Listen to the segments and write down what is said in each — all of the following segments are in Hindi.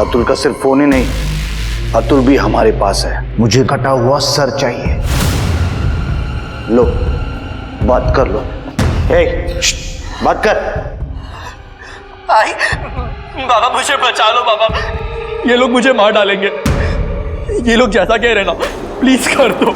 अतुल का सिर्फ फोन ही नहीं, अतुल भी हमारे पास है। मुझे कटा हुआ सर चाहिए। लो, बात कर लो। बात कर। आई, बाबा मुझे बचा लो बाबा, ये लोग मुझे मार डालेंगे। ये लोग जैसा कह रहे ना, प्लीज कर दो।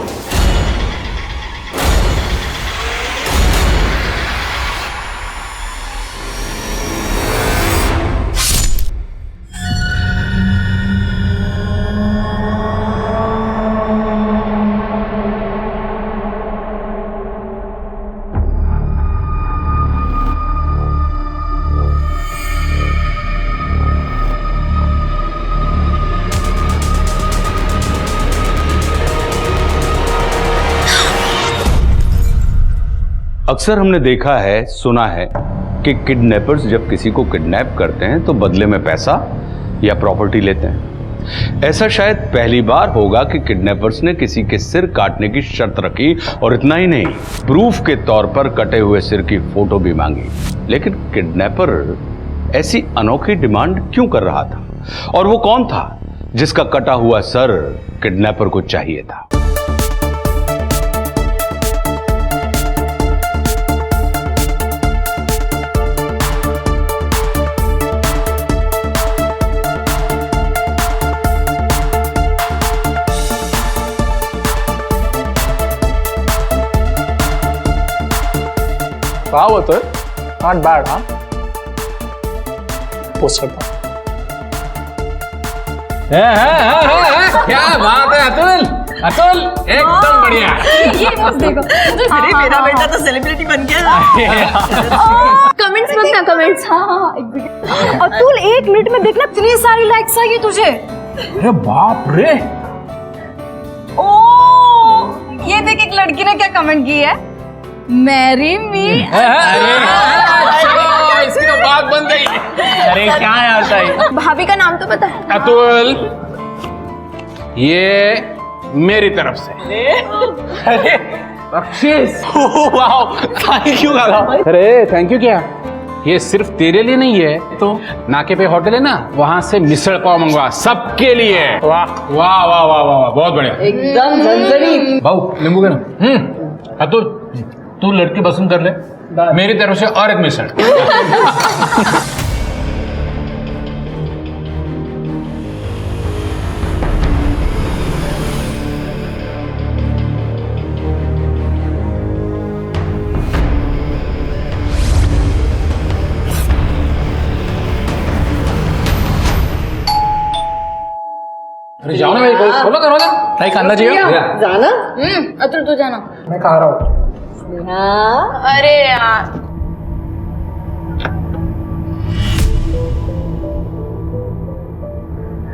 अक्सर हमने देखा है, सुना है कि किडनैपर्स जब किसी को किडनैप करते हैं तो बदले में पैसा या प्रॉपर्टी लेते हैं। ऐसा शायद पहली बार होगा कि किडनैपर्स ने किसी के सिर काटने की शर्त रखी, और इतना ही नहीं, प्रूफ के तौर पर कटे हुए सिर की फोटो भी मांगी। लेकिन किडनैपर ऐसी अनोखी डिमांड क्यों कर रहा था, और वो कौन था जिसका कटा हुआ सर किडनैपर को चाहिए था? Wow, Atul. Not bad, huh? Poster पर। क्या बात है अतुल, अतुल एकदम बढ़िया। ये बस देखो, अरे मेरा बेटा तो सेलिब्रिटी बन गया। कमेंट्स मत ना, कमेंट्स। हाँ, अतुल 1 मिनट में देखना इतनी सारी लाइक्स आई है तुझे। अरे बाप रे, ओ, ये देख एक लड़की ने क्या कमेंट की है, मैरी मी। इसकी तो बात बन गई। अरे क्या यार सही। भाभी का नाम तो पता है? अतुल, ये मेरी तरफ से अरे बख्शीश। Wow, thank you. अरे थैंक यू क्या, ये सिर्फ तेरे लिए नहीं है, तो नाके पे होटल है ना, वहां से मिसल पाव मंगवा, सबके लिए। वाह वाह वाह वाह वाह, बहुत बढ़िया, एकदम झंझरी। भाऊ नींबू के ना। अतुल, तू लड़की पसंद कर ले, मेरी तरफ से और एक मिसल। अरे जाओ ना भाई, खोलो दरवाजा। नहीं खाना चाहिए? जाना? अतुल तू जाना। मैं खा रहा हूँ। अरे यार,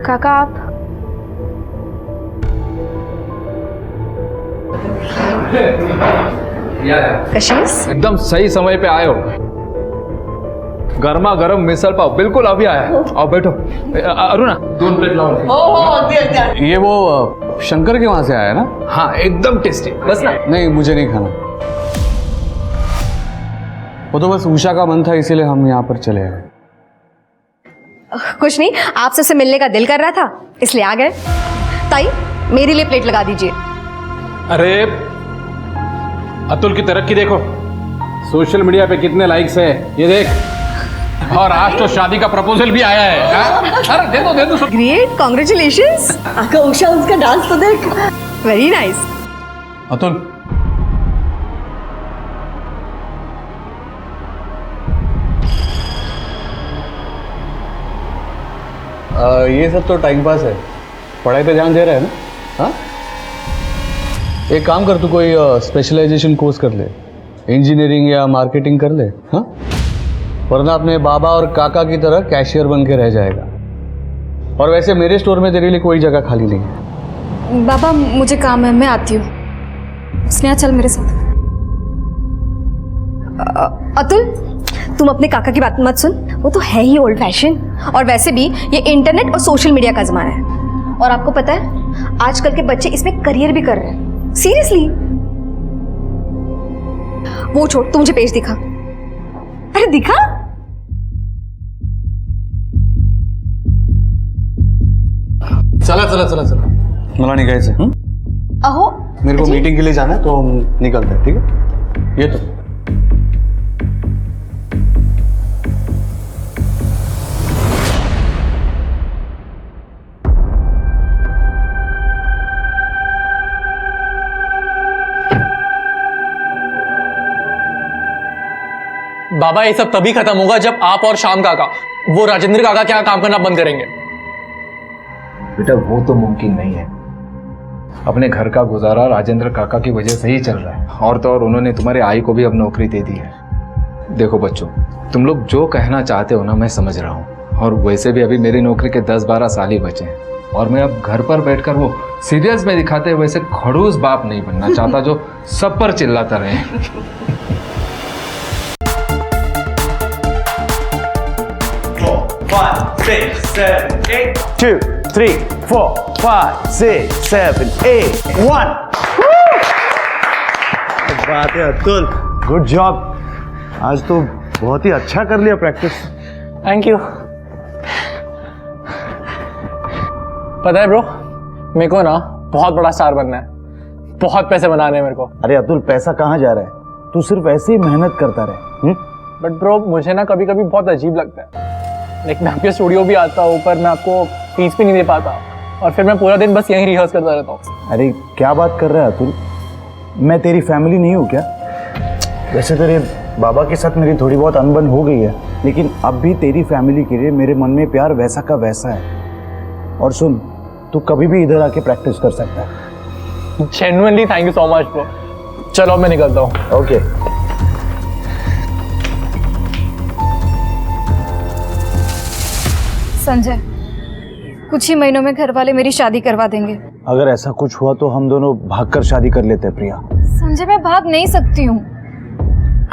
काका आप कशिश एकदम सही समय पे आए हो। गर्मा गर्म मिसल पाव बिल्कुल अभी आया। आओ बैठो। अरुणा 2 प्लेट लाओ। ये वो शंकर के वहां से आया ना? हाँ, एकदम टेस्टी। बस ना? नहीं, मुझे नहीं खाना। वो तो बस उषा का मन था, इसीलिए हम यहाँ पर चले आए। कुछ नहीं, आपसे से मिलने का दिल कर रहा था, इसलिए आ गए। ताई, मेरे लिए प्लेट लगा दीजिए। अरे अतुल की तरक्की देखो, सोशल मीडिया पे कितने लाइक्स है ये देख, और आज तो शादी का प्रपोजल भी आया है। अरे दे दो। Great, congratulations. उषा, उसका डांस तो देख। Very nice. अतुल, ये सब तो टाइम पास है, पढ़ाई पे ध्यान दे रहा है ना? हाँ, एक काम कर, तू कोई स्पेशलाइजेशन कोर्स कर ले, इंजीनियरिंग या मार्केटिंग कर ले। हाँ, वरना अपने बाबा और काका की तरह कैशियर बन के रह जाएगा। और वैसे मेरे स्टोर में तेरे लिए कोई जगह खाली नहीं है। बाबा मुझे काम है, मैं आती हूँ। स्नेहा चल मेरे साथ। अतुल, तुम अपने काका की बात मत सुन, वो तो है ही ओल्ड फैशन। और वैसे भी ये इंटरनेट और सोशल मीडिया का जमाना है, और आपको पता है आजकल के बच्चे इसमें करियर भी कर रहे हैं। सीरियसली। वो छोड़, तू मुझे पेज दिखा। अरे दिखा। चला चला चला चला मला निघायचंय अहो मेरे को मीटिंग के लिए जाना है तो हम निकलते हैं, ठीक है? ये तो बाबा ये सब तभी खत्म होगा जब आप और श्याम काका, वो राजेंद्र काका के यहाँ काम करना बंद करेंगे। बेटा वो तो मुमकिन नहीं है। अपने घर का गुजारा राजेंद्र काका की वजह से ही चल रहा है, और तो और उन्होंने तुम्हारे आई को भी अब नौकरी दे दी है। देखो बच्चों, तुम लोग जो कहना चाहते हो ना मैं समझ रहा हूँ, और वैसे भी अभी मेरी नौकरी के 10-12 साल ही बचे हैं, और मैं अब घर पर बैठकर वो सीरियल्स में दिखाते हुए वैसे खड़ूस बाप नहीं बनना चाहता जो सब पर चिल्लाता रहे। 2, 3, 4, 5, 6, 7, 8, 1. बात है अतुल, गुड जॉब। आज तो बहुत ही अच्छा कर लिया प्रैक्टिस। Thank you. पता है ब्रो, मेरे को ना बहुत बड़ा स्टार बनना है, बहुत पैसे बनाने हैं मेरे को। अरे अतुल, पैसा कहाँ जा रहा है? तू सिर्फ ऐसे ही मेहनत करता रहे। बट ब्रो मुझे ना कभी कभी बहुत अजीब लगता है, लाइक मैं आपके स्टूडियो भी आता हूँ पर मैं आपको फीस भी नहीं दे पाता, और फिर मैं पूरा दिन बस यहीं रिहर्स करता रहता हूँ। अरे क्या बात कर रहा है अतुल, मैं तेरी फैमिली नहीं हूँ क्या? वैसे तेरे बाबा के साथ मेरी थोड़ी बहुत अनबन हो गई है, लेकिन अब भी तेरी फैमिली के लिए मेरे मन में प्यार वैसा का वैसा है। और सुन, तू कभी भी इधर आके प्रैक्टिस कर सकता है। Genuinely thank you so much bro. चलो मैं निकलता हूँ। ओके। संजय, कुछ ही महीनों में घर वाले मेरी शादी करवा देंगे। अगर ऐसा कुछ हुआ तो हम दोनों भागकर शादी कर लेते हैं प्रिया। संजय मैं भाग नहीं सकती हूँ,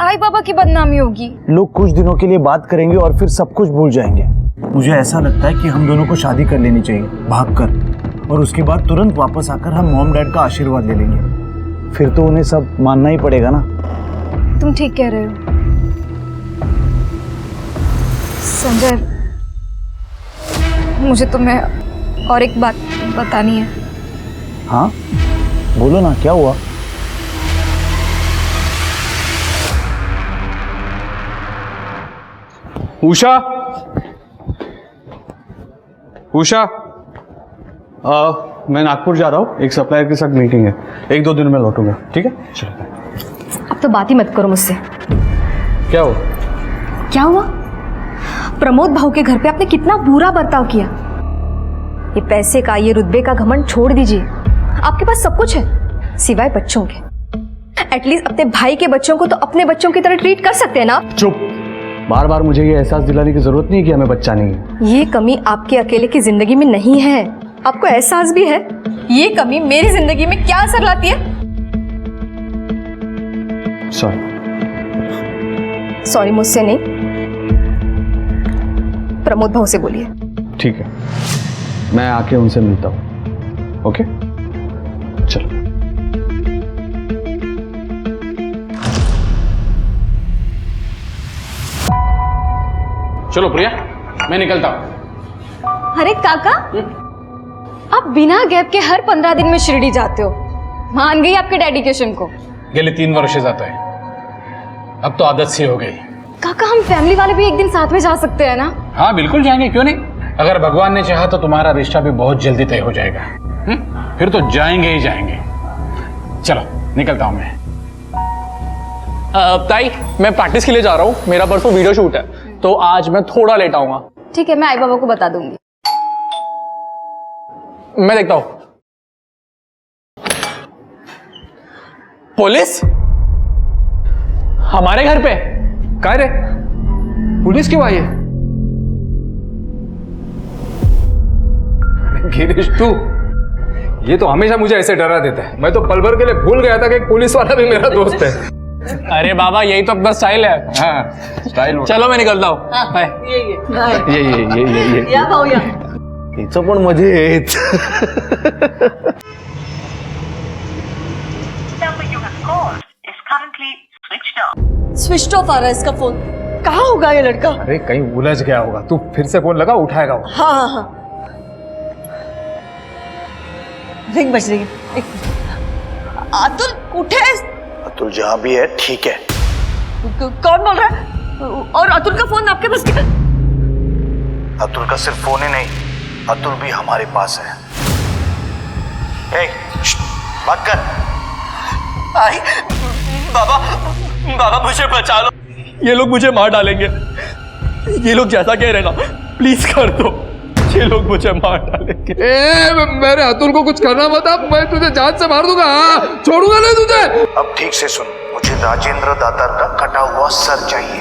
आई बाबा की बदनामी होगी। लोग कुछ दिनों के लिए बात करेंगे और फिर सब कुछ भूल जाएंगे। मुझे ऐसा लगता है कि हम दोनों को शादी कर लेनी चाहिए भागकर, और उसके बाद तुरंत वापस आकर हम मॉम डैड का आशीर्वाद ले लेंगे। फिर तो उन्हें सब मानना ही पड़ेगा ना। तुम ठीक कह रहे हो संजय, मुझे तुम्हें और एक बात बतानी है। हाँ बोलो ना, क्या हुआ? उषा, उषा, मैं नागपुर जा रहा हूँ, एक सप्लायर के साथ मीटिंग है, 1-2 दिन में लौटूंगा, ठीक है? चलो। अब तो बात ही मत करो मुझसे। क्या हुआ? क्या हुआ? प्रमोद भाऊ के घर पे आपने कितना बुरा बर्ताव किया। ये पैसे का, ये रुतबे का घमंड छोड़ दीजिए। आपके पास सब कुछ है सिवाय बच्चों के। एटलीस्ट अपने भाई के बच्चों को तो अपने बच्चों की तरह ट्रीट कर सकते हैं ना। चुप, बार बार मुझे ये एहसास दिलाने की जरूरत नहीं कि हमें बच्चा नहीं है। ये कमी आपके अकेले की जिंदगी में नहीं है, आपको एहसास भी है ये कमी मेरी जिंदगी में क्या असर लाती है। सॉरी मुझसे नहीं, प्रमोद भाऊ से बोलिए। ठीक है, मैं आके उनसे मिलता हूँ। ओके चलो। चलो प्रिया, मैं निकलता हूँ। अरे काका, आप बिना गैप के हर 15 दिन में शिरडी जाते हो। मान गई आपके डेडिकेशन को। गेले 3 वर्ष जाता है, अब तो आदत सी हो गई। काका हम फैमिली वाले भी एक दिन साथ में जा सकते हैं ना? हाँ बिल्कुल जाएंगे, क्यों नहीं। अगर भगवान ने चाहा तो तुम्हारा रिश्ता भी बहुत जल्दी तय हो जाएगा। फिर तो जाएंगे ही जाएंगे। चलो निकलता हूं मैं। ताई मैं प्रैक्टिस के लिए जा रहा हूँ, मेरा परसों वीडियो शूट है, तो आज मैं थोड़ा लेट आऊंगा। ठीक है, मैं आई बाबा को बता दूंगी। मैं देखता हूं। पुलिस हमारे घर पे? काय रे, पुलिस क्यों आई है? गिरीश तू, ये तो हमेशा मुझे ऐसे डरा देता है। मैं तो पल भर के लिए भूल गया था कि एक पुलिस वाला भी मेरा दोस्त है। अरे बाबा यही तो अपना स्टाइल है। हाँ स्टाइल। चलो मैं निकलता हूँ। बाय। ये हिचं पण मजेत। स्विच ऑफ आ रहा है इसका फोन। कहाँ होगा ये लड़का? अरे कहीं उलझ गया होगा, तू फिर से फोन लगा, उठाएगा वो। हाँ हाँ हाँ। रिंग बज रही है। एक मिनिट। अतुल कुठे आहेस? अतुल जहाँ भी है ठीक है। कौन बोल रहा है? और अतुल का फोन आपके पास क्या? अतुल का सिर्फ फोन ही नहीं, अतुल भी हमारे पास है। बात कर। आई बाबा, बाबा मुझे बचा लो, ये लोग मुझे मार डालेंगे। ये लोग जैसा कह रहे ना, प्लीज कर दो, ये लोग मुझे मार डालेंगे। मेरे अतुल को कुछ करना मत, अब मैं तुझे जान से मार दूंगा, छोड़ूंगा नहीं तुझे। अब ठीक से सुन, मुझे राजेंद्र दातार का कटा हुआ सर चाहिए।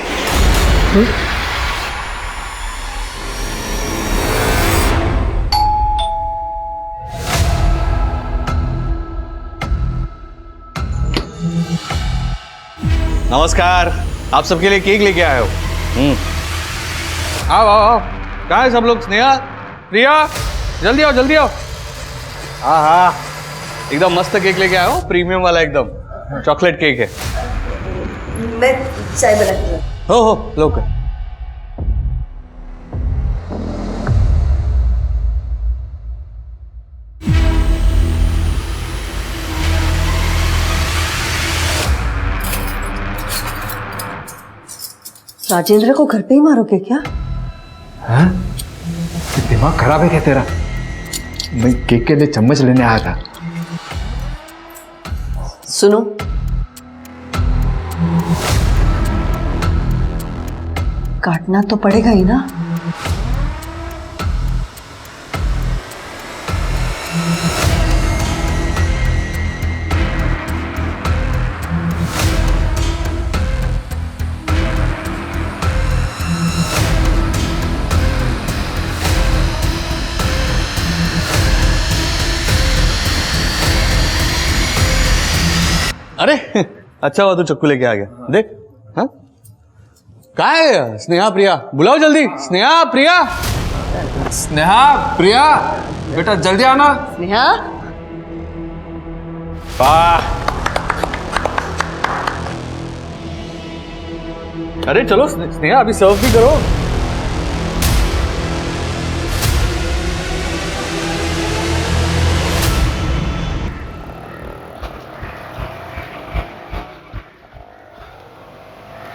नमस्कार, आप सबके लिए केक लेके आए हो। आओ आओ आओ, कहाँ है सब लोग? स्नेहा, प्रिया, जल्दी आओ जल्दी आओ। हाँ हाँ, एकदम मस्त केक लेके आया हूँ, प्रीमियम वाला एकदम चॉकलेट केक है। मैं चाय बनाती हूँ। हो लोग। राजेंद्र को घर पे ही मारोगे क्या? हाँ? दिमाग खराब है क्या तेरा? मैं केक के लिए चम्मच लेने आया था। सुनो, काटना तो पड़ेगा ही ना। अरे अच्छा हुआ तू चक्कू लेके आ गया, देख। हाँ, कहाँ है स्नेहा प्रिया? बुलाओ जल्दी, स्नेहा प्रिया। स्नेहा, प्रिया, बेटा जल्दी आना। स्नेहा, वाह, अरे चलो स्नेहा, अभी सर्व भी करो।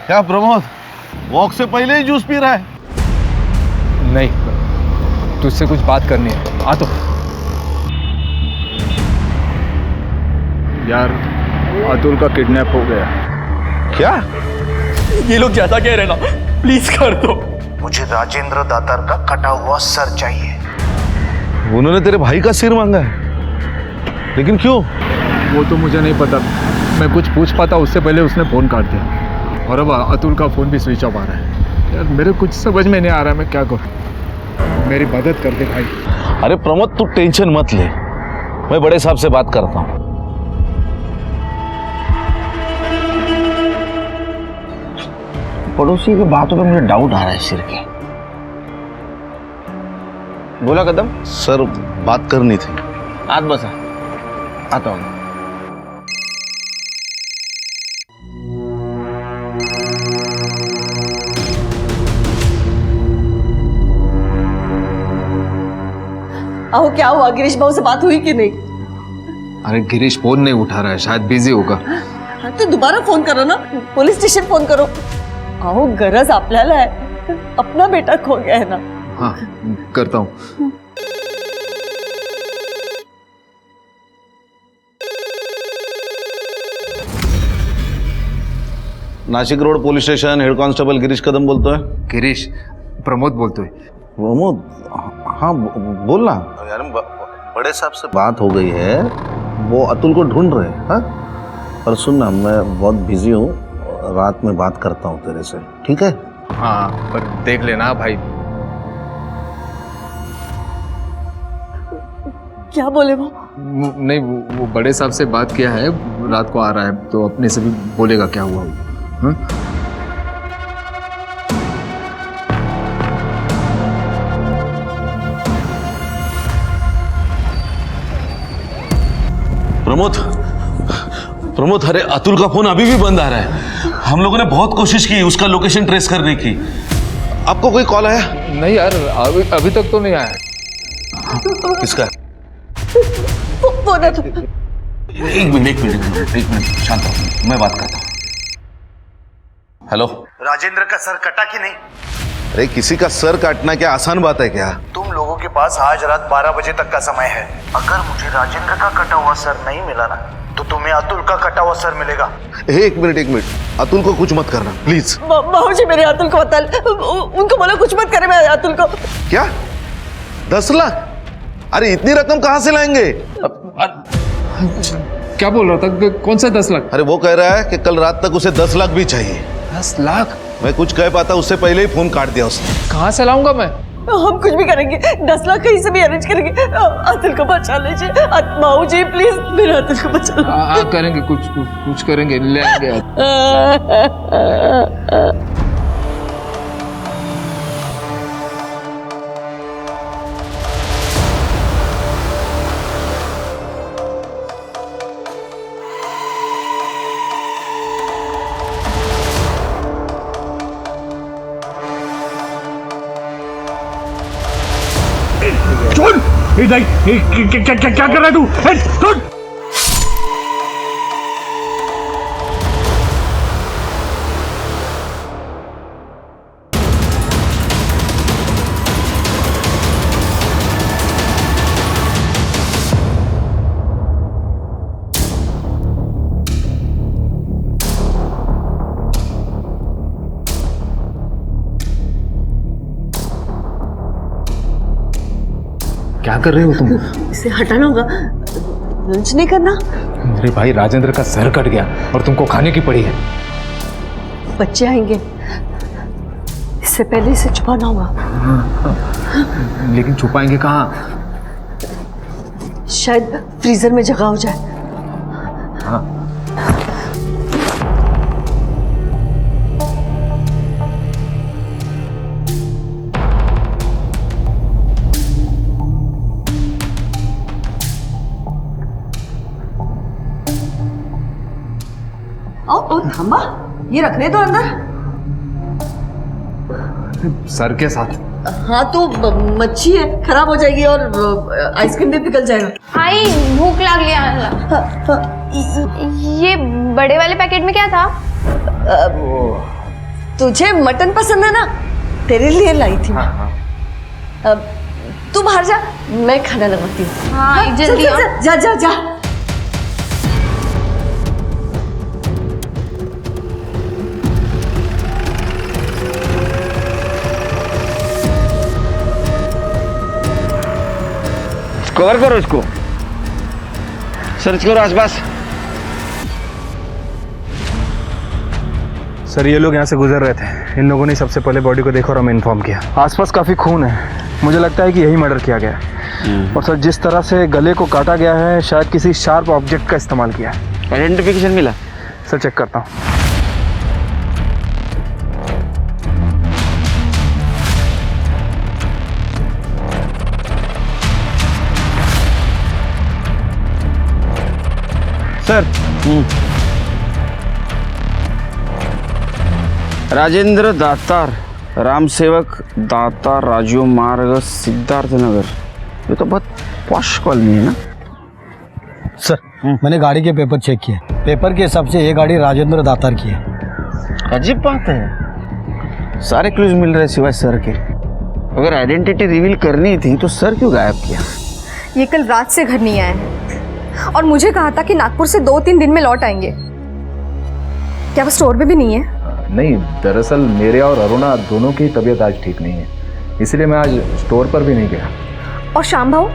क्या प्रमोद, वॉक से पहले ही जूस पी रहा है? नहीं, तुझसे कुछ बात करनी है, आ तो। यार, अतुल का किडनैप हो गया। क्या? ये लोग जैसा कह रहे ना, प्लीज कर दो। मुझे राजेंद्र दातार का कटा हुआ सर चाहिए। उन्होंने तेरे भाई का सिर मांगा है, लेकिन क्यों? वो तो मुझे नहीं पता, मैं कुछ पूछ पाता उससे पहले उसने फोन काट दिया। और अब अतुल का फोन भी स्विच ऑफ आ रहा है। यार मेरे कुछ समझ में नहीं आ रहा, मैं क्या करूं? मेरी मदद कर दे भाई। अरे प्रमोद, तू टेंशन मत ले, मैं बड़े साहब से बात करता हूं। पड़ोसी की बातों पे मुझे डाउट आ रहा है सिर के। बोला कदम? सर, बात करनी थी। हाथ बसा, आता हूँ। आओ, क्या हुआ? गिरीश भाऊ से बात हुई कि नहीं? अरे गिरीश फोन नहीं उठा रहा है, शायद बिजी होगा। हाँ तो दोबारा फोन करो ना, पुलिस स्टेशन फोन करो। आओ, गरज आपल्याला है, अपना बेटा खो गया है ना। हाँ, करता हूँ। Nashik road police station, head constable Girish Kadam बोलतो है। गिरीश, प्रमोद बोलतोय। प्रमोद, हाँ बोलना। यार बड़े साहब से बात हो गई है, वो अतुल को ढूंढ रहे हैं। हाँ, और सुन ना, मैं बहुत बिजी हूँ, रात में बात करता हूँ तेरे से, ठीक है? हाँ, पर देख लेना भाई। क्या बोले वो? नहीं, वो बड़े साहब से बात किया है, रात को आ रहा है तो अपने से भी बोलेगा क्या हुआ। हाँ? प्रमोद, अरे अतुल का फोन अभी भी बंद आ रहा है। हम लोगों ने बहुत कोशिश की उसका लोकेशन ट्रेस करने की। आपको कोई कॉल आया? नहीं यार, अभी तक तो नहीं आया। किसका? वो ना तू। एक मिनट शांत रहो, मैं बात करता हूँ। हेलो, राजेंद्र का सर कटा कि नहीं? अरे किसी का सर काटना क्या आसान बात है क्या? तुम लोगों के पास आज रात 12 बजे तक का समय है। अगर मुझे राजेंद्र का कटा हुआ सर नहीं मिला ना, तो तुम्हें अतुल का कटा हुआ सर मिलेगा। एक मिनट, अतुल को कुछ मत करना प्लीज। बाबूजी मेरे अतुल को बता, उनको बोलो कुछ मत करे मेरे अतुल को। क्या 10 लाख? अरे इतनी रकम कहाँ से लाएंगे? क्या बोल रहा था? कौन सा 10 लाख? अरे वो कह रहा है कि कल रात तक उसे 10 लाख भी चाहिए। 10 लाख? मैं कुछ कह पाता उससे पहले ही फोन काट दिया उसने। कहाँ से लाऊंगा मैं? हम कुछ भी करेंगे, 10 लाख कहीं से भी अरेंज करेंगे। अतुल को बचा लीजिए बाबूजी, प्लीज मेरे अतुल को बचा लो। करेंगे, कुछ करेंगे, ले आएंगे। क्या कर रहा है तू? छोड़। क्या कर रहे हो तुम? इसे हटाना होगा, लंच नहीं करना। मेरे भाई राजेंद्र का सर कट गया और तुमको खाने की पड़ी है। बच्चे आएंगे, इससे पहले इसे छुपाना होगा। लेकिन छुपाएंगे कहाँ? शायद फ्रीजर में जगह हो जाए। हाँ। ओ थामा, ये रखने दो अंदर। सर के साथ? हाँ तो मच्छी है, खराब हो जाएगी और आइसक्रीम भी पिघल जाएगा। आई भूख लग लिया। ये बड़े वाले पैकेट में क्या था? तुझे मटन पसंद है ना, तेरे लिए लाई थी मैं। तू बाहर जा, मैं खाना लगाती हूँ। हाँ जल्दी आओ। जा जा जा। कवर करो इसको, सर्च करो आसपास। सर ये लोग यहाँ से गुजर रहे थे, इन लोगों ने सबसे पहले बॉडी को देखा और हमें इन्फॉर्म किया। आसपास काफ़ी खून है, मुझे लगता है कि यही मर्डर किया गया है। और सर जिस तरह से गले को काटा गया है, शायद किसी शार्प ऑब्जेक्ट का इस्तेमाल किया है। आइडेंटिफिकेशन मिला? सर चेक करता हूँ। सर राजेंद्र दातार, राम सेवक दातार, राजू मार्ग, सिद्धार्थ नगर। ये तो बहुत पॉश कॉलोनी है ना? सर मैंने गाड़ी के पेपर चेक किए, पेपर के हिसाब से ये गाड़ी राजेंद्र दातार की है। अजीब बात है, सारे क्लूज मिल रहे सिवाय सर के। अगर आइडेंटिटी रिवील करनी थी तो सर क्यों गायब किया? ये कल रात से घर नहीं आए हैं और मुझे कहा था कि नागपुर से 2-3 दिन में लौट आएंगे। क्या वो स्टोर पे भी नहीं है? नहीं, दरअसल मेरे और अरुणा दोनों की तबीयत आज ठीक नहीं है, इसलिए मैं आज स्टोर पर भी नहीं गया। और श्याम भाऊ?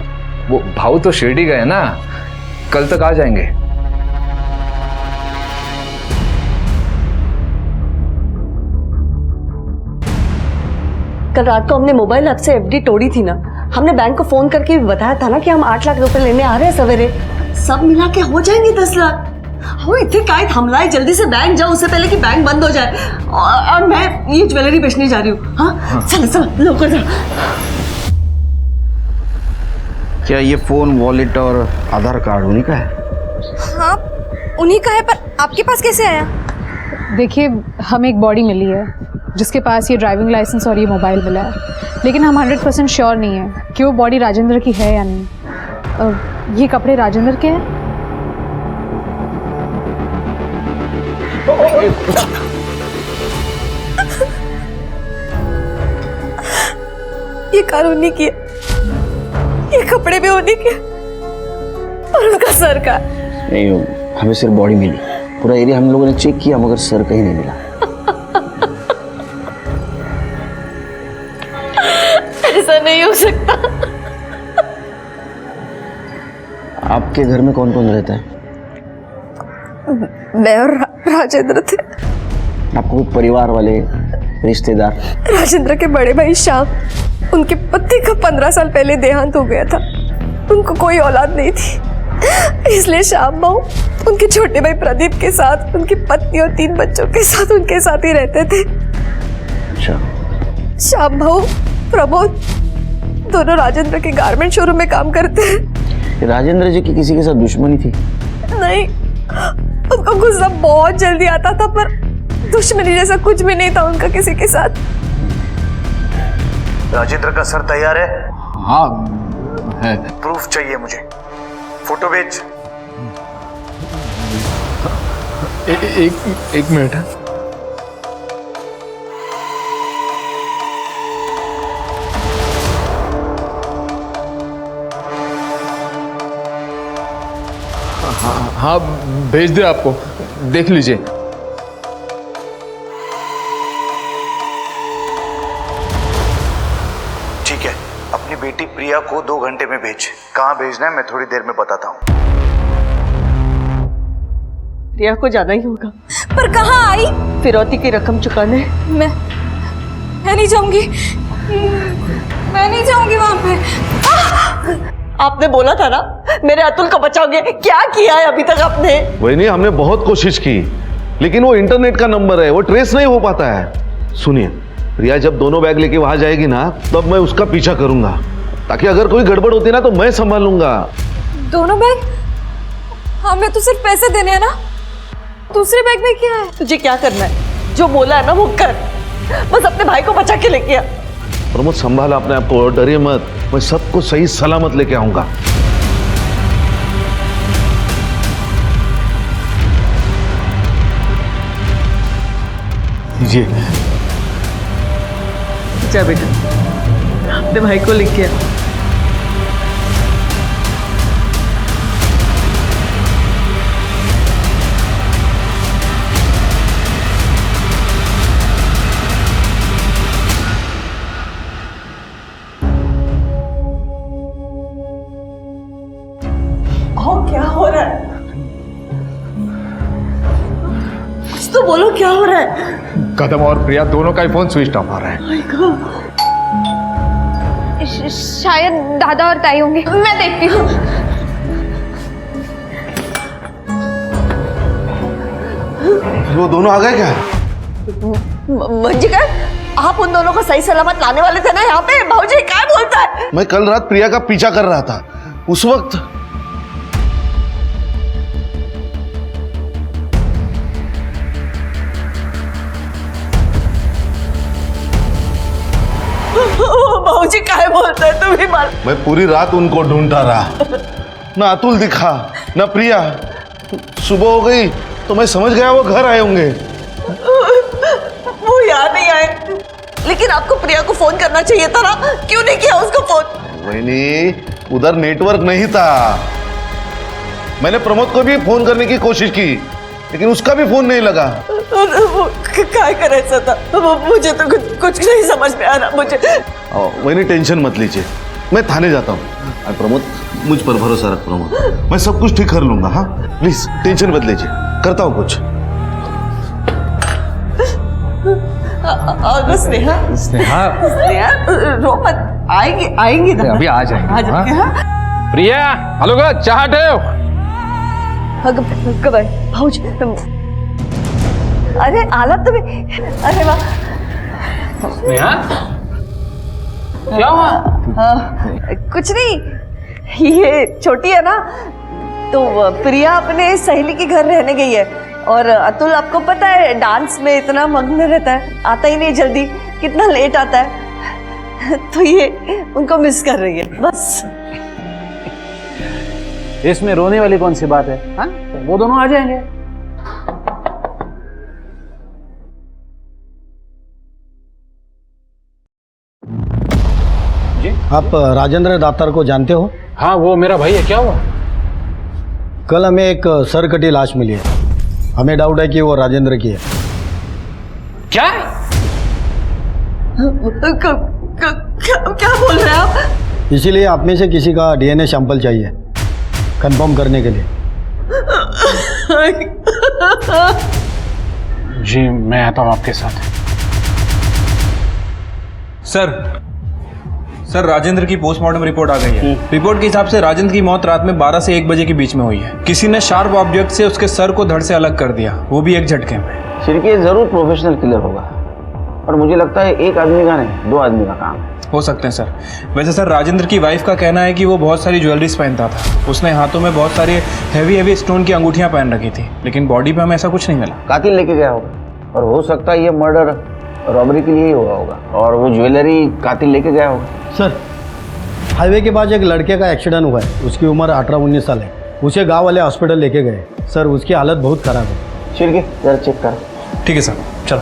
वो भाऊ तो शिरडी गए ना, कल तक आ जाएंगे। कल रात को हमने मोबाइल ऐप से एफडी तोड़ी थी ना, हमने बैंक को फोन करके बताया था ना कि हम 8 लाख रुपए लेने आ रहे हैं सवेरे। सब मिला के हो जाएंगे 10 लाख। वो इतने काय थमलाए, जल्दी से बैंक जाओ उससे पहले कि बैंक बंद हो जाए। और मैं ये ज्वेलरी बेचने जा रही हूँ। हाँ चलो चलो लोकर जा। क्या ये फोन, वॉलेट और आधार कार्ड उन्हीं का है? हाँ उन्हीं का है, पर आपके पास कैसे आया? देखिए हमें एक बॉडी मिली है जिसके पास ये ड्राइविंग लाइसेंस और ये मोबाइल मिला है, लेकिन हम 100% श्योर नहीं है कि वो बॉडी राजेंद्र की है या नहीं। ये कपड़े राजेंद्र के हैं? ये कार उन्हीं की है, ये कपड़े भी उन्हीं के, और उनका सर का। नहीं, हमें सिर्फ बॉडी मिली, पूरा एरिया हम लोगों ने चेक किया मगर सर कहीं नहीं मिला। ऐसा नहीं हो सकता। आपके घर में कौन कौन रहता है? मैं और राजेंद्र थे। आपको कोई परिवार वाले रिश्तेदार? राजेंद्र के बड़े भाई श्याम, उनके पति का 15 साल पहले देहांत हो गया था। उनको कोई औलाद नहीं थी, इसलिए श्याम बाबू उनके छोटे भाई प्रदीप के साथ, उनकी पत्नी और 3 बच्चों के साथ उनके साथ ही रहते थे। अच्छा। श्याम भाऊ, प्रमोद दोनों राजेंद्र के गारमेंट शोरूम में काम करते हैं। राजेंद्र जी की किसी के साथ दुश्मनी थी? नहीं, उनको गुस्सा बहुत जल्दी आता था, पर दुश्मनी जैसा कुछ भी नहीं था उनका किसी के साथ। राजेंद्र का सर तैयार है? हाँ है। प्रूफ चाहिए मुझे, फोटो भेज। एक मिनट है। हाँ भेज दे, आपको देख लीजिए। ठीक है, अपनी बेटी प्रिया को 2 घंटे में भेज। कहाँ भेजना है मैं थोड़ी देर में बताता हूँ। प्रिया को जाना ही होगा। पर कहाँ आई? फिरौती की रकम चुकाने। मैं नहीं जाऊंगी, मैं नहीं जाऊंगी वहां पे। आपने बोला था ना मेरे अतुल को बचाओगे, क्या किया है अभी तक आपने? वही नहीं, हमने बहुत कोशिश की, लेकिन वो इंटरनेट का नंबर है, वो ट्रेस नहीं हो पाता है। सुनिए, प्रिया जब दोनों बैग लेके वहां जाएगी ना, तब मैं उसका पीछा करूंगा, ताकि अगर कोई गड़बड़ होती ना तो मैं संभालूंगा। दोनों बैग? हमें तो सिर्फ पैसे देने हैं ना, दूसरे बैग में क्या है? तुझे क्या करना है, जो बोला है ना वो कर, बस अपने भाई को बचा के लेके आ। प्रमोद संभाल अपने आप को, डरिए मत, मैं सबको सही सलामत लेके आऊंगा। जी जा बेटा, अपने भाई को लेके आ। क्या हो रहा है? कुछ तो बोलो, क्या हो रहा है? कदम और प्रिया दोनों का ही फोन स्विच ऑफ आ रहा है। शायद दादा और ताई होंगे, मैं देखती हूँ। वो दोनों आ गए क्या? मंजिकर, आप उन दोनों को सही सलामत लाने वाले थे ना यहाँ पे? भाऊजी क्या बोलता है? मैं कल रात प्रिया का पीछा कर रहा था, उस वक्त भाऊजी क्या बोलता है, तुम ही मार। मैं पूरी रात उनको ढूंढता रहा, ना अतुल दिखा ना प्रिया। सुबह हो गई तो मैं समझ गया वो घर आए होंगे। वो यहाँ नहीं आए, लेकिन आपको प्रिया को फोन करना चाहिए था ना, क्यों नहीं किया उसको फोन? वही नहीं, उधर नेटवर्क नहीं था। मैंने प्रमोद को भी फोन करने की कोशिश की, लेकिन उसका भी फोन नहीं लगा। क्या कर ऐसा था, मुझे तो कुछ नहीं समझ में आ रहा मुझे। वही नहीं, टेंशन मत लीजिए, मैं थाने जाता हूँ। प्रमोद मुझ पर भरोसा रख प्रमोद, मैं सब कुछ ठीक कर लूंगा। हाँ प्लीज टेंशन मत लीजिए, करता हूँ कुछ। स्नेहा रो मत, आएंगी ना, अभी आ जाएंगे। हाँ? प्रिया, हेलो का चाह भाई भाऊजी, अरे आला तुम्हें, अरे वाह। स्नेहा, क्या हुआ? कुछ नहीं, ये छोटी है ना, तो प्रिया अपने सहेली के घर रहने गई है, और अतुल आपको पता है डांस में इतना मग्न रहता है, आता ही नहीं जल्दी, कितना लेट आता है, तो ये उनको मिस कर रही है बस। इसमें रोने वाली कौन सी बात है? हाँ, तो वो दोनों आ जाएंगे। आप राजेंद्र दातार को जानते हो? हाँ, वो मेरा भाई है। क्या हुआ? कल हमें एक सर कटी लाश मिली है। हमें डाउट है कि वो राजेंद्र की है। क्या? क्या बोल रहे हैं आप? इसीलिए आप में से किसी का डीएनए सैंपल चाहिए कंफर्म करने के लिए। जी, मैं आता हूँ आपके साथ। सर राजेंद्र की पोस्टमार्टम रिपोर्ट आ गई है। रिपोर्ट के हिसाब से राजेंद्र की मौत रात में 12 से 1 बजे के बीच में हुई है। किसी ने शार्प ऑब्जेक्ट से उसके सर को धड़ से अलग कर दिया, वो भी एक झटके में। शिरके जरूर प्रोफेशनल किलर होगा, और मुझे लगता है एक आदमी का नहीं 2 आदमी का काम है। हो सकते हैं सर। वैसे सर राजेंद्र की वाइफ का कहना है कि वो बहुत सारी ज्वेलरीज पहनता था। उसने हाथों में बहुत सारी हैवी स्टोन की अंगूठियां पहन रखी थी, लेकिन बॉडी पे हमें ऐसा कुछ नहीं मिला। कातिल लेके गया होगा, और हो सकता है ये मर्डर रॉबरी के लिए ही हुआ होगा, और वो ज्वेलरी कातिल लेके गया होगा। सर, हाईवे के पास एक लड़के का एक्सीडेंट हुआ है। उसकी उम्र 18-19 साल है। उसे गांव वाले हॉस्पिटल लेके गए। सर, उसकी हालत बहुत खराब है। शिरके जरा चेक कर। ठीक है सर, चलो।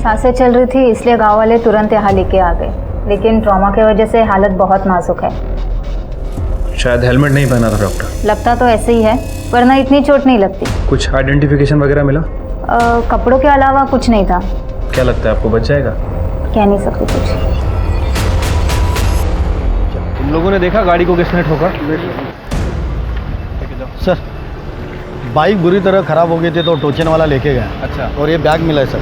सांसें चल रही थी, इसलिए गांव वाले तुरंत यहाँ लेके आ गए, लेकिन ट्रॉमा की वजह से हालत बहुत नाजुक है। शायद हेलमेट नहीं पहना था डॉक्टर। लगता तो ऐसे ही है, वरना इतनी चोट नहीं लगती। कुछ आइडेंटिफिकेशन वगैरह मिला? कपड़ों के अलावा कुछ नहीं था। क्या लगता है आपको बच जाएगा? कह नहीं सकती कुछ। तुम लोगों ने देखा गाड़ी को किसने ठोका? सर, बाइक बुरी तरह खराब हो गई थी तो टोचन वाला लेके गया। अच्छा। और ये बैग मिला है सर।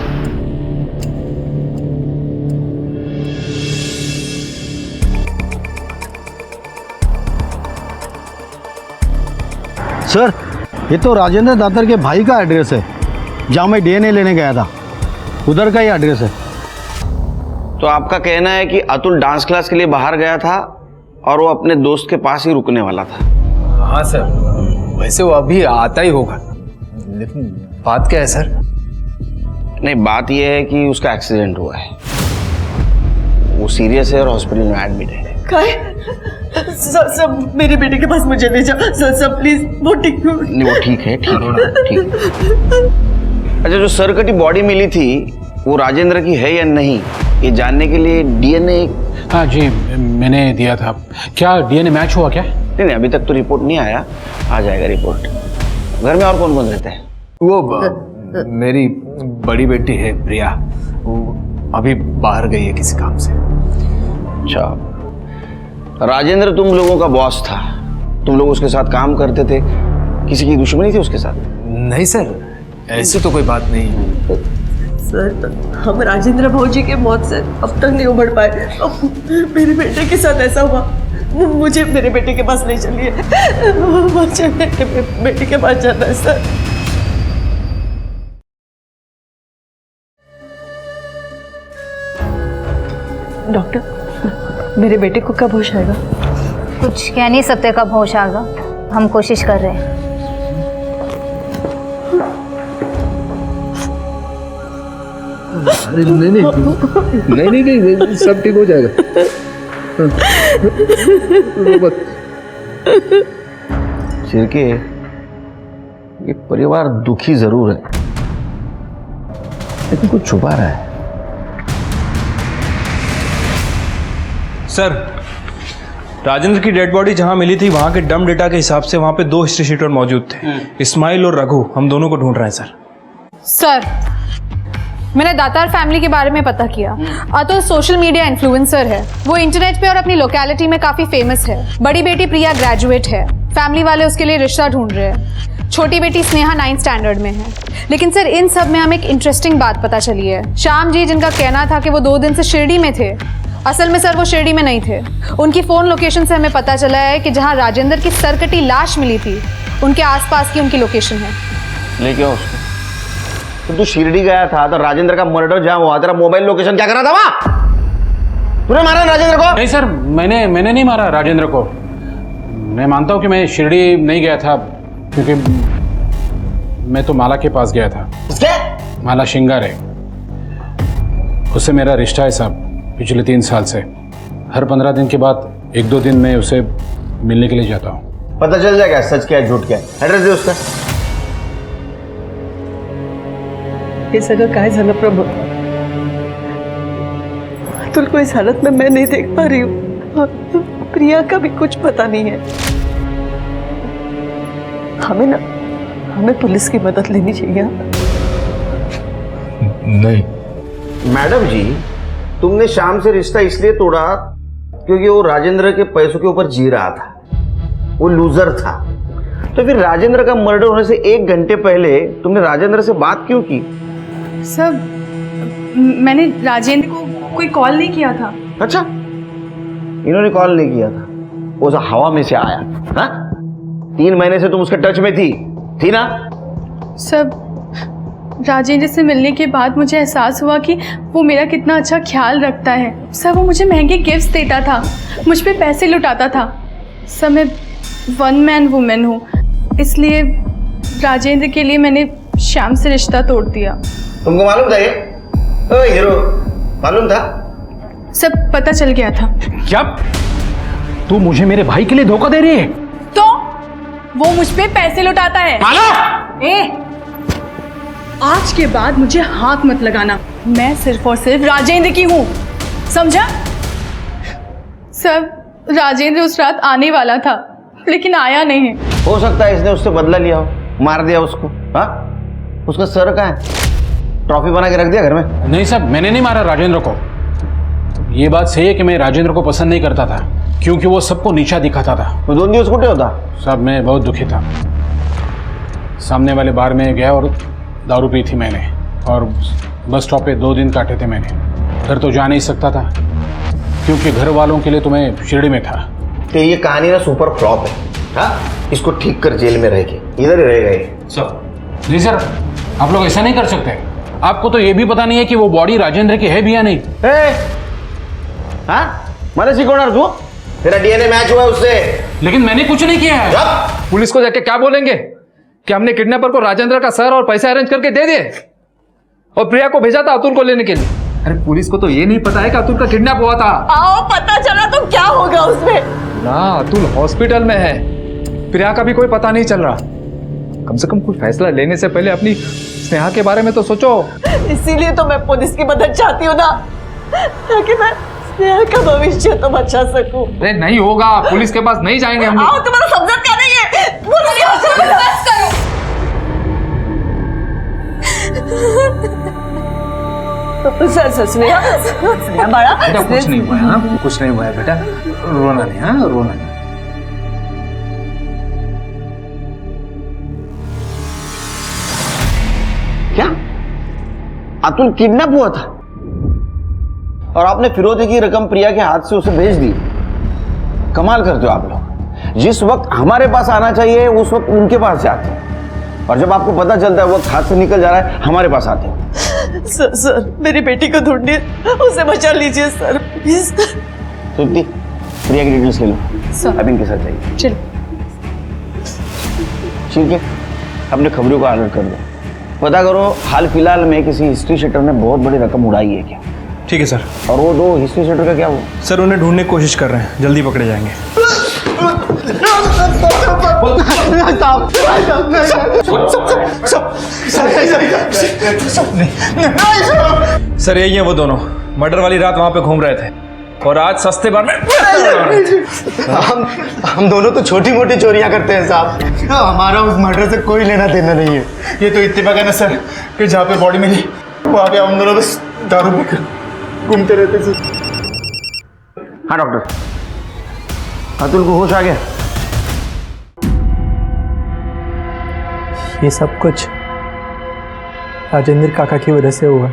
सर, ये तो राजेंद्र दातार के भाई का एड्रेस है, जहाँ मैं डीएनए लेने गया था। उधर का ही एड्रेस है। तो आपका कहना है कि अतुल डांस क्लास के लिए बाहर गया था और वो अपने दोस्त के पास ही रुकने वाला था? हाँ सर, वैसे वो अभी आता ही होगा, लेकिन बात क्या है सर? नहीं, बात यह है कि उसका एक्सीडेंट हुआ है। वो सीरियस है और हॉस्पिटल में एडमिट है। सर, मेरे बेटे के पास मुझे ले जाओ सर, प्लीज। वो ठीक नहीं, वो ठीक है, ठीक है, ठीक। अच्छा, जो सर कटी बॉडी मिली थी वो राजेंद्र की है या नहीं, ये जानने के लिए डीएनए। हाँ जी, मैंने दिया था। क्या डीएनए मैच हुआ क्या? नहीं, अभी तक तो रिपोर्ट नहीं आया। आ जाएगा रिपोर्ट। घर में और कौन कौन रहते हैं? वो मेरी बड़ी बेटी है प्रिया, वो अभी बाहर गई है किसी काम से। अच्छा, राजेंद्र तुम लोगों का बॉस था, तुम लोग उसके साथ काम करते थे, किसी की दुश्मनी थी उसके साथ? नहीं सर, ऐसी तो कोई बात नहीं। सर, हम राजेंद्र भौजी के मौत से अब तक नहीं उभर पाए। अब मेरे बेटे के साथ ऐसा हुआ, मुझे मेरे बेटे के पास ले चलिए। मुझे मेरे बेटे के पास जाना है सर। डॉक्टर, मेरे बेटे को कब होश आएगा? कुछ कह नहीं सकते कब होश आएगा, हम कोशिश कर रहे हैं। नहीं, सब ठीक हो जाएगा। शिरके, ये परिवार दुखी जरूर है, लेकिन कुछ छुपा रहा है। सर, राजेंद्र की डेड बॉडी जहां मिली थी वहां के डम डेटा के हिसाब से वहां पे 2 हिस्ट्री शीटर मौजूद थे, इस्माइल और रघु। हम दोनों को ढूंढ रहे हैं सर। सर, मैंने दातार फैमिली के बारे में पता किया। अतुल सोशल मीडिया इन्फ्लुएंसर है। वो इंटरनेट पे और अपनी लोकेलिटी में काफ़ी फेमस है। बड़ी बेटी प्रिया ग्रेजुएट है। फैमिली वाले उसके लिए रिश्ता ढूंढ रहे हैं। छोटी बेटी स्नेहा 9th स्टैंडर्ड में है। लेकिन सर, इन सब में हमें एक इंटरेस्टिंग बात पता चली है। श्याम जी, जिनका कहना था कि वो 2 दिन से शिरडी में थे, असल में सर वो शिरडी में नहीं थे। उनकी फ़ोन लोकेशन से हमें पता चला है कि जहाँ राजेंद्र की सरकटी लाश मिली थी, उनके आसपास की उनकी लोकेशन है। लेके आओ उसको। तो तू शिरडी गया था तो राजेंद्र का मर्डर जहां हुआ, तेरा मोबाइल लोकेशन क्या कर रहा था वहां? तूने मारा राजेंद्र को? नहीं सर, मैंने नहीं मारा राजेंद्र को। मैं मानता हूँ कि मैं शिरडी नहीं गया था, क्योंकि मैं तो माला के पास गया था। क्या? माला शिंगार है। उससे मेरा रिश्ता है साहब, पिछले 3 साल से। हर 15 दिन के बाद 1-2 दिन में उसे मिलने के लिए जाता हूँ। पता चल जाएगा सच क्या है झूठ क्या है। एड्रेस दे उसका। हे सगळं काय झालं प्रभू? अतुल को इस हालत में मैं नहीं देख पा रही हूँ और प्रिया का भी कुछ पता नहीं है। हमें पुलिस की मदद लेनी चाहिए। नहीं मैडम जी, तुमने श्याम से रिश्ता इसलिए तोड़ा क्योंकि वो राजेंद्र के पैसों के ऊपर जी रहा था, वो लूजर था। तो फिर राजेंद्र का मर्डर होने से 1 घंटे पहले तुमने राजेंद्र से बात क्यों की? सर, मैंने राजेंद्र को कोई कॉल नहीं किया था। अच्छा, इन्होंने कॉल नहीं किया था, वो हवा में से आया। हाँ, 3 महीने से तुम उसके टच में थी ना? सर, राजेंद्र से मिलने के बाद मुझे एहसास हुआ कि वो मेरा कितना अच्छा ख्याल रखता है। सर, वो मुझे महंगे गिफ्ट्स देता था, मुझ पे पैसे लुटाता था। सर, मैं 1 मैन वुमेन हूँ, इसलिए राजेंद्र के लिए मैंने श्याम से रिश्ता तोड़ दिया। तुमको मालूम था ये? ओए हीरो, मालूम था? सब पता चल गया था। क्या तू मुझे मेरे भाई के लिए धोखा दे रही है? तो वो मुझ पे पैसे लुटाता है। आज के बाद मुझे हाथ मत लगाना, मैं सिर्फ और सिर्फ राजेंद्र की हूँ, समझा? सब राजेंद्र उस रात आने वाला था लेकिन आया नहीं। हो सकता है इसने उससे बदला लिया हो, मार दिया उसको। हाँ, उसका सर कहाँ है? ट्रॉफी बना के रख दिया घर में? नहीं साहब, मैंने नहीं मारा राजेंद्र को। ये बात सही है कि मैं राजेंद्र को पसंद नहीं करता था क्योंकि वो सबको नीचा दिखाता था। तो 2 दिवस कुटे होता? साहब, मैं बहुत दुखी था। सामने वाले बार में गया और दारू पी थी मैंने, और बस स्टॉप पे 2 दिन काटे थे मैंने। घर तो जा नहीं सकता था क्योंकि घर वालों के लिए तो मैं शिरडी में था। तो ये कहानी ना सुपर फ्लॉप है। हाँ, इसको ठीक कर, जेल में रहेगी, इधर ही रहेगा ये। सर, जी सर, आप लोग ऐसा नहीं कर सकते। आपको तो ये भी पता नहीं है कि वो बॉडी राजेंद्र की है भी या नहीं। मैंने सिकोनार तू, तेरा डीएनए मैच हुआ है उससे। लेकिन मैंने कुछ नहीं किया है। पुलिस को जाके क्या बोलेंगे कि हमने किडनैपर को राजेंद्र का सर और पैसे अरेंज करके दे दिए और प्रिया को भेजा था अतुल को लेने के लिए। अरे पुलिस को तो ये नहीं पता है कि अतुल का किडनैप हुआ था। आओ, पता चला तो क्या होगा उसमें? ना, अतुल हॉस्पिटल में है, प्रिया का भी कोई पता नहीं चल रहा। कम से कम कोई फैसला लेने से पहले अपनी स्नेहा के बारे में तो सोचो। इसीलिए तो मैं पुलिस की मदद चाहती हूँ ना, ताकि मैं स्नेहा का भविष्य तो बचा सकूं। अरे नहीं होगा, पुलिस के पास नहीं जाएंगे हम। आओ, तुम्हारा समझा क्या नहीं है? बस करो। स्नेहा बाड़ा, बेटा कुछ नहीं हुआ है। हाँ, कुछ नहीं हुआ है बेटा, रोना नहीं। हाँ, रोना नहीं। क्या अतुल किडनैप हुआ था और आपने फिरौती की रकम प्रिया के हाथ से उसे भेज दी? कमाल करते हो आप लोग। जिस वक्त हमारे पास आना चाहिए उस वक्त उनके पास जाते हैं, और जब आपको पता चलता है वक्त हाथ से निकल जा रहा है, हमारे पास आते हैं। सर, मेरी बेटी को ढूंढिए, उसे बचा लीजिए सर, प्लीज। सुप्ति, प्रिया की डिटेल्स ले लो, अब इनके साथ जाइए। चलो। ठीक है, अपने खबरों का अलर्ट कर दो, पता करो हाल फिलहाल में किसी हिस्ट्री शीटर ने बहुत बड़ी रकम उड़ाई है क्या। ठीक है सर। और वो 2 हिस्ट्री शीटर का क्या हुआ? सर, उन्हें ढूंढने की कोशिश कर रहे हैं, जल्दी पकड़े जाएंगे। सर, यही है वो दोनों, मर्डर वाली रात वहां पे घूम रहे थे और आज सस्ते बार में हम दोनों तो छोटी मोटी चोरियां करते हैं साहब, हमारा उस मर्डर से कोई लेना देना नहीं है। ये तो इत्तेफाक है ना सर कि जहाँ पे बॉडी मिली वहाँ पे हम दोनों बस दारू पीकर घूमते रहते थे। हाँ डॉक्टर, अतुल को होश आ गया? ये सब कुछ राजेंद्र काका की वजह से हुआ।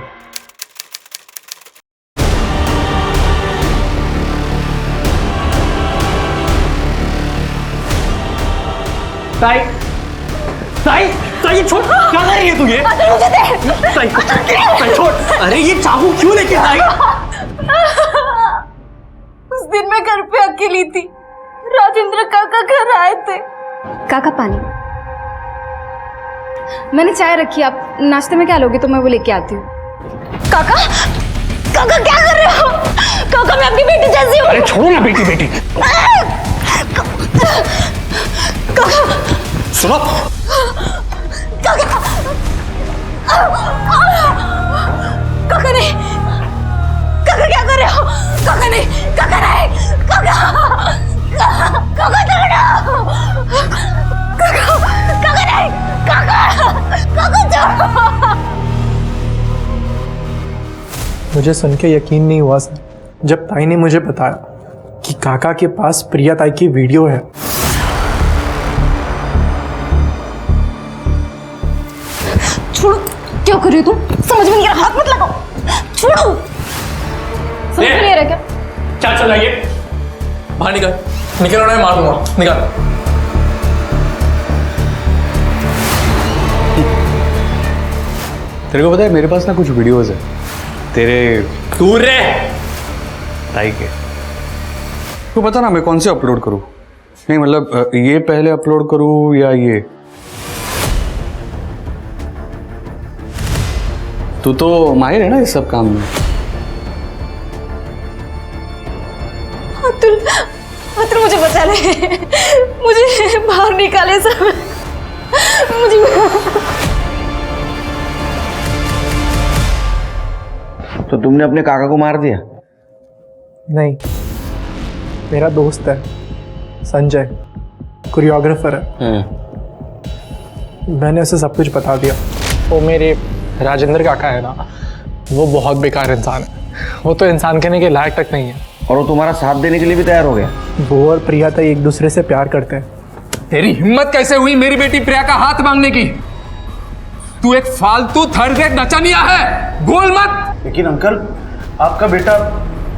ताई, ताई, ताई छोड़, क्या कर रही है तू ये? ताई, ताई छोड़, अरे ये चाकू क्यों लेके आई? उस दिन मैं घर पे अकेली थी, राजेंद्र काका घर आए थे। काका पानी, मैंने चाय रखी, आप नाश्ते में क्या लोगे तो मैं वो लेके आती हूँ। काका, काका क्या कर रहे हो? काका मैं अपनी बेटी जैसी हूँ। अरे छोड़ो ना बेटी बेटी। काका सुनो, काका काका नहीं, काका क्या कर रहे हो? काका नहीं, काका नहीं, काका काका छोड़ो, काका काका नहीं, काका काका छोड़ो। मुझे सुन के यकीन नहीं हुआ सर, जब ताई ने मुझे बताया कि काका के पास प्रिया ताई की वीडियो है। छोड़ो, क्या कर रही हो तुम? समझ में नहीं आ रहा, हाथ मत लगाओ, छोड़ो। समझ में नहीं आ रहा क्या? चल चल आइए, बाहर निकल, निकल रहा है, मार दूंगा, निकल। तेरे को पता है मेरे पास ना कुछ वीडियोस है तेरे दूर रे ताई के। तो पता ना मैं कौन से अपलोड करूं? नहीं मतलब ये पहले अपलोड करूं या ये? तू तो माहिर है ना इस सब काम में। अतुल, अतुल मुझे बचा ले, मुझे बाहर निकाले सब, मुझे। तो तुमने अपने काका को मार दिया? नहीं, मेरा दोस्त है संजय, कोरियोग्राफर है। मैंने उसे सब कुछ बता दिया। वो मेरे राजेंद्र काका है ना, वो बहुत बेकार इंसान है। वो तो इंसान कहने के लायक तक नहीं है। और वो तुम्हारा साथ देने के लिए भी तैयार हो गया? वो और प्रिया ताई एक दूसरे से प्यार करते हैं। तेरी हिम्मत कैसे हुई मेरी बेटी प्रिया का हाथ मांगने की? तू एक फालतू थर्ड रेट नचनिया है, बोल मत। लेकिन अंकल, आपका बेटा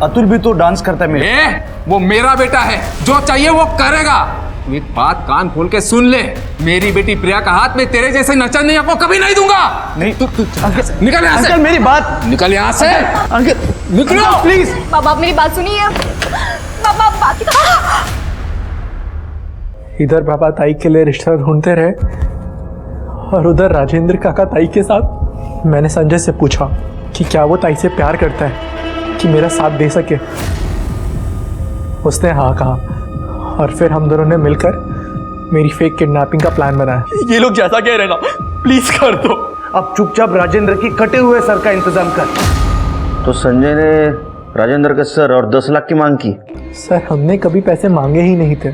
अतुल भी तो डांस करता है। मेरे वो मेरा बेटा है, जो चाहिए वो करेगा। एक बात कान खोल के सुन ले, मेरी बेटी प्रिया का हाथ में तेरे जैसे नचनिया को कभी नहीं दूंगा। नहीं तू निकल यहाँ से। अंकल मेरी बात, निकल यहाँ से। अंकल निकलो प्लीज। बाबा आप मेरी बात सुनिए, बाबा बाकी तो। इधर बाबा ताई के लिए रिश्ता ढूंढते रहे और उधर राजेंद्र काका ताई के साथ। मैंने संजय से पूछा कि क्या वो ताई से प्यार करता है कि मेरा साथ दे सके। उसने हाँ कहा और फिर हम दोनों ने मिलकर मेरी फेक किडनैपिंग का प्लान बनाया। ये लोग जैसा कह रहे हैं ना, प्लीज कर दो। अब चुपचाप राजेंद्र की कटे हुए सर का इंतजाम कर। तो संजय ने राजेंद्र के सर और 10 लाख की मांग की? सर हमने कभी पैसे मांगे ही नहीं थे।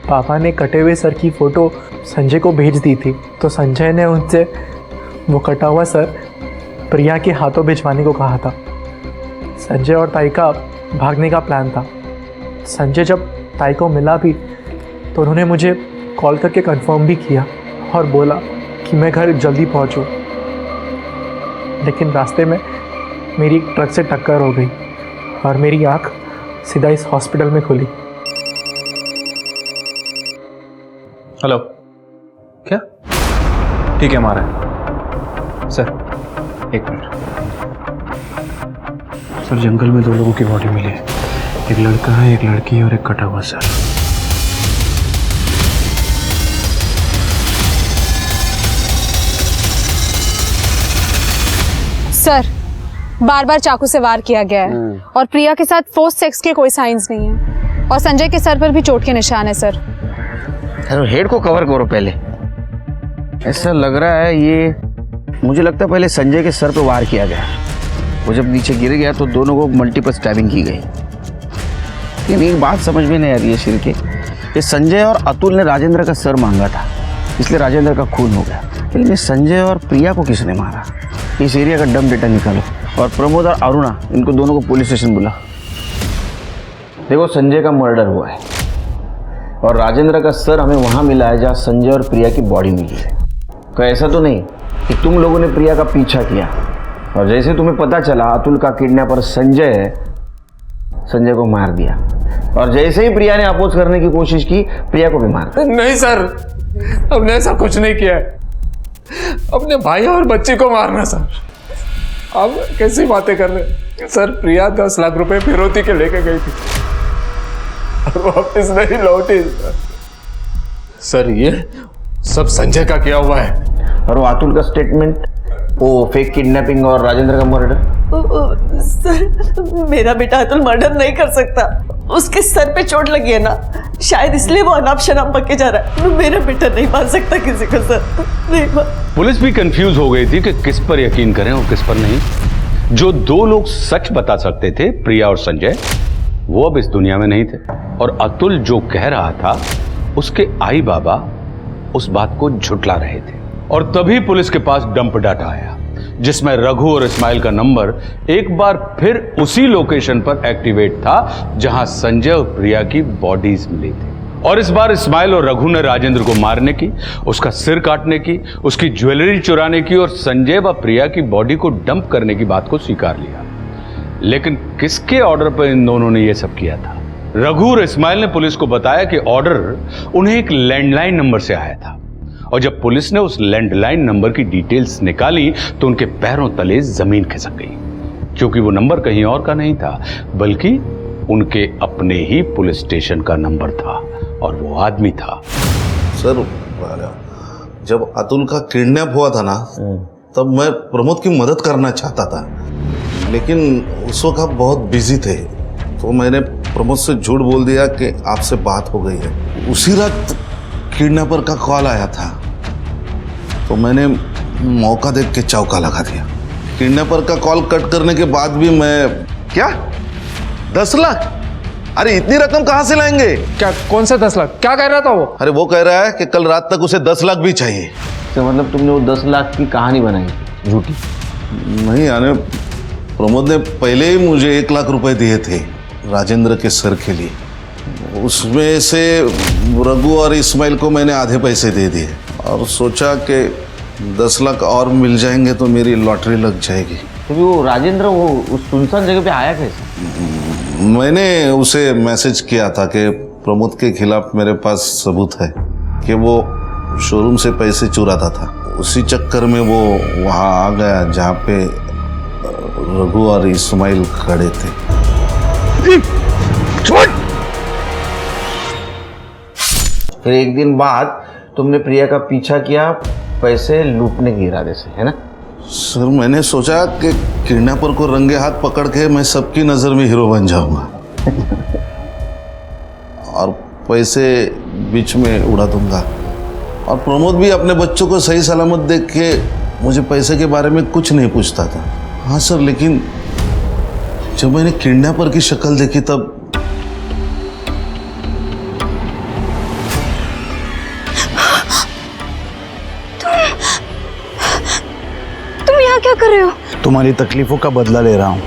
पापा ने कटे हुए सर की फोटो संजय को भेज दी थी, तो संजय ने उनसे वो कटा हुआ सर प्रिया के हाथों भिजवाने को कहा था। संजय और ताई का भागने का प्लान था। संजय जब ताई को मिला भी तो उन्होंने मुझे कॉल करके कंफर्म भी किया और बोला कि मैं घर जल्दी पहुंचूं। लेकिन रास्ते में मेरी ट्रक से टक्कर हो गई और मेरी आंख सीधा इस हॉस्पिटल में खुली। हेलो, क्या? ठीक है, हमारा है सर। एक मिनट सर, जंगल में 2 लोगों की बॉडी मिली है। एक लड़का है, एक लड़की और एक कटा हुआ सर। सर, बार बार चाकू से वार किया गया है और प्रिया के साथ फोर्स सेक्स के कोई साइंस नहीं है और संजय के सर पर भी चोट के निशान है सर। हेड को कवर करो पहले। ऐसा लग रहा है ये, मुझे लगता है पहले संजय के सर पे वार किया गया। वो जब नीचे गिर गया तो दोनों को मल्टीपल स्टैबिंग की गई। लेकिन एक बात समझ में नहीं आ रही है शिर के, ये संजय और अतुल ने राजेंद्र का सर मांगा था, इसलिए राजेंद्र का खून हो गया। लेकिन ये संजय और प्रिया को किसने मारा? इस एरिया का डम डेटा निकालो और प्रमोद और अरुणा, इनको दोनों को पुलिस स्टेशन बुला। देखो, संजय का मर्डर हुआ है और राजेंद्र का सर हमें वहाँ मिला है जहाँ संजय और प्रिया की बॉडी मिली है। तो ऐसा तो नहीं कि तुम लोगों ने प्रिया का पीछा किया और जैसे तुम्हें पता चला अतुल का किडनैपर संजय है, संजय को मार दिया और जैसे ही प्रिया ने अपोज करने की कोशिश की, प्रिया को भी मार दिया। नहीं सर, हमने ऐसा कुछ नहीं किया है। अपने भाई और बच्चे को मारना सर। आप कैसी बातें कर रहे हैं सर? प्रिया 10 लाख रुपए फिरौती के लेके गई थी और वापस नहीं लौटी सर। ये सब संजय का किया हुआ है। और वो अतुल का स्टेटमेंट, वो फेक किडनैपिंग और राजेंद्र का मर्डर? सर मेरा बेटा अतुल मर्डर नहीं कर सकता, उसके सर पे चोट लगी है ना, शायद इसलिए वो अनाप शनाप बके जा रहा है। मेरा बेटा नहीं मार सकता किसी को सर, नहीं मार। पुलिस भी कंफ्यूज हो गई थी कि किस पर यकीन करें और किस पर नहीं। जो दो लोग सच बता सकते थे, प्रिया और संजय, वो अब इस दुनिया में नहीं थे, और अतुल जो कह रहा था उसके आई बाबा उस बात को झुठला रहे थे। और तभी पुलिस के पास डंप डाटा आया जिसमें रघु और इस्माइल का नंबर एक बार फिर उसी लोकेशन पर एक्टिवेट था जहां संजय और प्रिया की बॉडीज मिली थी। और इस बार इस्माइल और रघु ने राजेंद्र को मारने की, उसका सिर काटने की, उसकी ज्वेलरी चुराने की और संजय व प्रिया की बॉडी को डंप करने की बात को स्वीकार लिया। लेकिन किसके ऑर्डर पर इन दोनों ने यह सब किया था? रघु और इस्माइल ने पुलिस को बताया कि ऑर्डर उन्हें एक लैंडलाइन नंबर से आया था, और जब पुलिस ने उस लैंडलाइन नंबर की डिटेल्स निकाली तो उनके पैरों तले जमीन खिसक गई, क्योंकि वो नंबर कहीं और का नहीं था बल्कि उनके अपने ही पुलिस स्टेशन का नंबर था, और वो आदमी था। सर जब अतुल का किडनैप हुआ था ना, तब मैं प्रमोद की मदद करना चाहता था, लेकिन उस वक्त आप बहुत बिजी थे, तो मैंने प्रमोद से झूठ बोल दिया कि आपसे बात हो गई है। उसी रात किडनैपर का कॉल आया था, तो मैंने मौका देख के चौका लगा दिया। किडनैपर का कॉल कट करने के बाद भी मैं क्या 10 लाख? अरे इतनी रकम कहां से लाएंगे? क्या कौन सा 10 लाख? क्या कह रहा था वो? अरे वो कह रहा है कि कल रात तक उसे 10 लाख भी चाहिए। तो मतलब तुमने वो 10 लाख की कहानी बनाई झूठी? नहीं यानी प्रमोद ने पहले ही मुझे 1 लाख रुपए दिए थे राजेंद्र के सर के लिए, उसमें से रघु और इस्माइल को मैंने आधे पैसे दे दिए और सोचा कि 10 लाख और मिल जाएंगे तो मेरी लॉटरी लग जाएगी। तो वो राजेंद्र वो उस सुनसान जगह पे आया कैसे? मैंने उसे मैसेज किया था कि प्रमोद के खिलाफ मेरे पास सबूत है कि वो शोरूम से पैसे चुराता था। उसी चक्कर में वो वहाँ आ गया जहाँ पे रघु और इस्माइल खड़े थे। फिर एक दिन बाद तुमने प्रिया का पीछा किया पैसे लूटने के इरादे से, है ना? सर मैंने सोचा कि किडनैपर को रंगे हाथ पकड़ के मैं सबकी नज़र में हीरो बन जाऊंगा और पैसे बीच में उड़ा दूंगा, और प्रमोद भी अपने बच्चों को सही सलामत देख के मुझे पैसे के बारे में कुछ नहीं पूछता था। हाँ सर, लेकिन जब मैंने किडनैपर की शक्ल देखी तब तुम यहाँ क्या कर रहे हो? तुम्हारी तकलीफों का बदला ले रहा हूँ।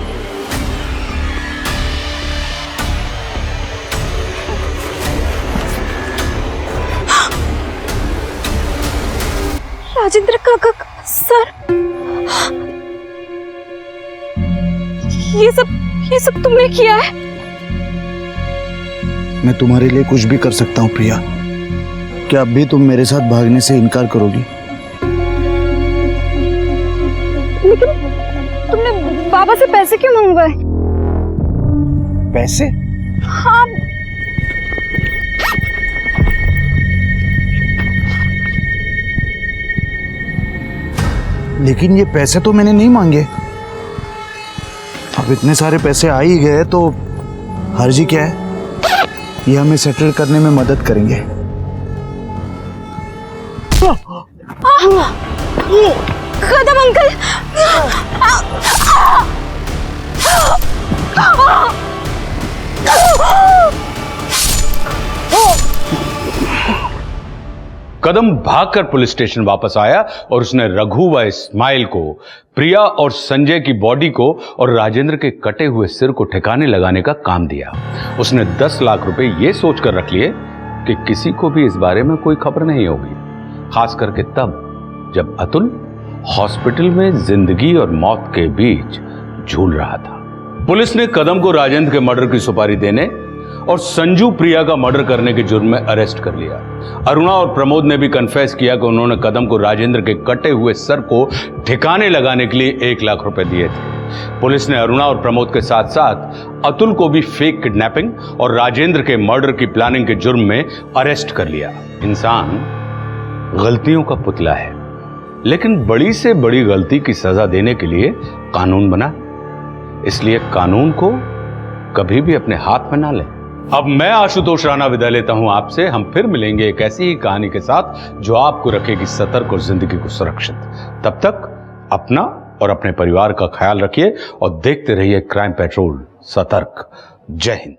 राजेंद्र काका सर, ये सब तुमने किया है? मैं तुम्हारे लिए कुछ भी कर सकता हूँ प्रिया। क्या अब भी तुम मेरे साथ भागने से इनकार करोगी? लेकिन तुमने बाबा से पैसे क्यों मंगवाए? पैसे? हाँ। लेकिन ये पैसे तो मैंने नहीं मांगे। अब इतने सारे पैसे आ ही गए तो हर्जी क्या है? ये हमें सेटल करने में मदद करेंगे। कदम अंकल! कदम भागकर पुलिस स्टेशन वापस आया और उसने रघु व इस्माइल को, प्रिया और संजय की बॉडी को और राजेंद्र के कटे हुए सिर को ठिकाने लगाने का काम दिया। उसने 10 लाख रुपए ये सोचकर रख लिए कि किसी को भी इस बारे में कोई खबर नहीं होगी, खास करके तब जब अतुल हॉस्पिटल में जिंदगी और मौत के बीच झूल रहा था। पुलिस ने कदम को राजेंद्र के मर्डर की सुपारी देने और संजू प्रिया का मर्डर करने के जुर्म में अरेस्ट कर लिया। अरुणा और प्रमोद ने भी कन्फेस किया कि उन्होंने कदम को राजेंद्र के कटे हुए सर को ठिकाने लगाने के लिए 1 लाख रुपए दिए थे। पुलिस ने अरुणा और प्रमोद के साथ साथ अतुल को भी फेक किडनैपिंग और राजेंद्र के मर्डर की प्लानिंग के जुर्म में अरेस्ट कर लिया। इंसान गलतियों का पुतला है, लेकिन बड़ी से बड़ी गलती की सजा देने के लिए कानून बना। इसलिए कानून को कभी भी अपने हाथ में ना लें। अब मैं आशुतोष राणा विदा लेता हूं आपसे। हम फिर मिलेंगे एक ऐसी ही कहानी के साथ जो आपको रखेगी सतर्क और जिंदगी को सुरक्षित। तब तक अपना और अपने परिवार का ख्याल रखिए और देखते रहिए क्राइम पेट्रोल सतर्क। जय हिंद।